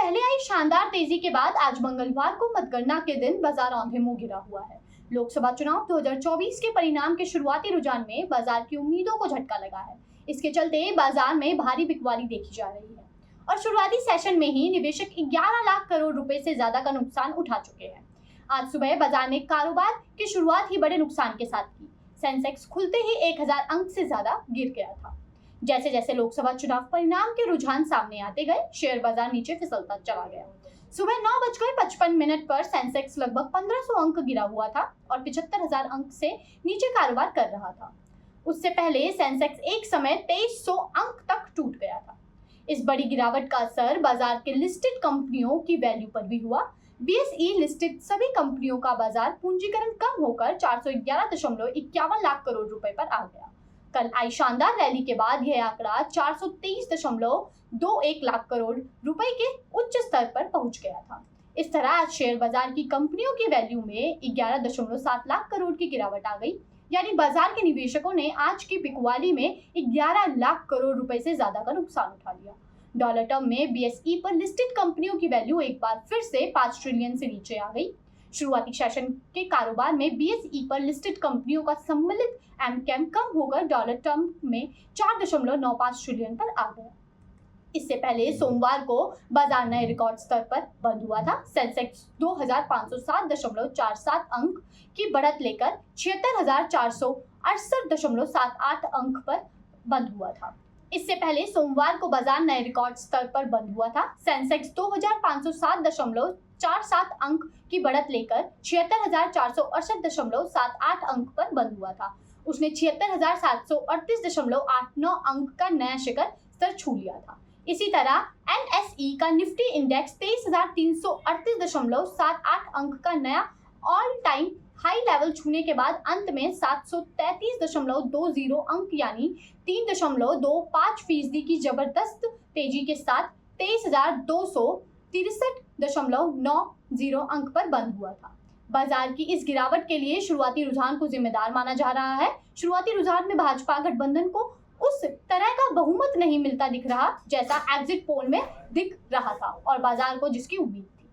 पहले आई शानदार तेजी के बाद आज मंगलवार को मतगणना के दिन बाजार औंधे मुंह गिरा हुआ है। लोकसभा चुनाव 2024 के परिणाम के शुरुआती रुझान में बाजार की उम्मीदों को झटका लगा है। इसके चलते बाजार में भारी बिकवाली देखी जा रही है और शुरुआती सेशन में ही निवेशक 11 लाख करोड़ रुपए से ज्यादा का नुकसान उठा चुके हैं। आज सुबह बाजार ने कारोबार की शुरुआत ही बड़े नुकसान के साथ की। सेंसेक्स खुलते ही 1000 अंक से ज्यादा गिर गया था। जैसे जैसे लोकसभा चुनाव परिणाम के रुझान सामने आते गए, शेयर बाजार नीचे फिसलता चला गया। सुबह 9:55 पर सेंसेक्स लगभग 1500 अंक गिरा हुआ था और 75,000 अंक से नीचे कारोबार कर रहा था। उससे पहले सेंसेक्स एक समय 2300 अंक तक टूट गया था। इस बड़ी गिरावट का असर बाजार के लिस्टेड कंपनियों की वैल्यू पर भी हुआ। बीएसई लिस्टेड सभी कंपनियों का बाजार पूंजीकरण कम होकर 411.51 लाख करोड़ रुपए पर आ गया। कल आई शानदार रैली के बाद यह आंकड़ा 423.21 लाख करोड़ रुपए के उच्च स्तर पर पहुंच गया था। इस तरह आज शेयर बाजार की कंपनियों की वैल्यू में 11.7 लाख करोड़ की गिरावट आ गई। यानी बाजार के निवेशकों ने आज की बिकवाली में 11 लाख करोड़ रुपए से ज्यादा का नुकसान उठा लिया। डॉलर टर्म में बीएसई पर लिस्टेड कंपनियों की वैल्यू एक बार फिर से 5 ट्रिलियन से नीचे आ गई। शुरुआती सेशन के कारोबार में बीएसई पर लिस्टेड कंपनियों का सम्मिलित एमकैम कम होकर डॉलर टर्म में 4.95 ट्रिलियन पर आ गया। इससे पहले सोमवार को बाजार नए रिकॉर्ड स्तर पर बंद हुआ था। सेंसेक्स 2507.47 अंक की बढ़त लेकर 76,468.78 अंक पर बंद हुआ था। इससे पहले सोमवार को बाजार नए रिकॉर्ड स्तर पर बंद हुआ था। सेंसेक्स 2507.47 अंक की बढ़त लेकर 76,468.78 अंक पर बंद हुआ था। उसने 76,738.89 अंक का नया शिखर स्तर छू लिया था। इसी तरह एनएसई का निफ्टी इंडेक्स 23,338.78 अंक का नया ऑल टाइम हाई लेवल छूने के बाद अंत में 733.20 अंक यानी 3.25% की जबरदस्त तेजी के साथ 23,263.90 अंक पर बंद हुआ था। बाजार की इस गिरावट के लिए शुरुआती रुझान को जिम्मेदार माना जा रहा है। शुरुआती रुझान में भाजपा गठबंधन को उस तरह का बहुमत नहीं मिलता दिख रहा जैसा एग्जिट पोल में दिख रहा था और बाजार को जिसकी उम्मीद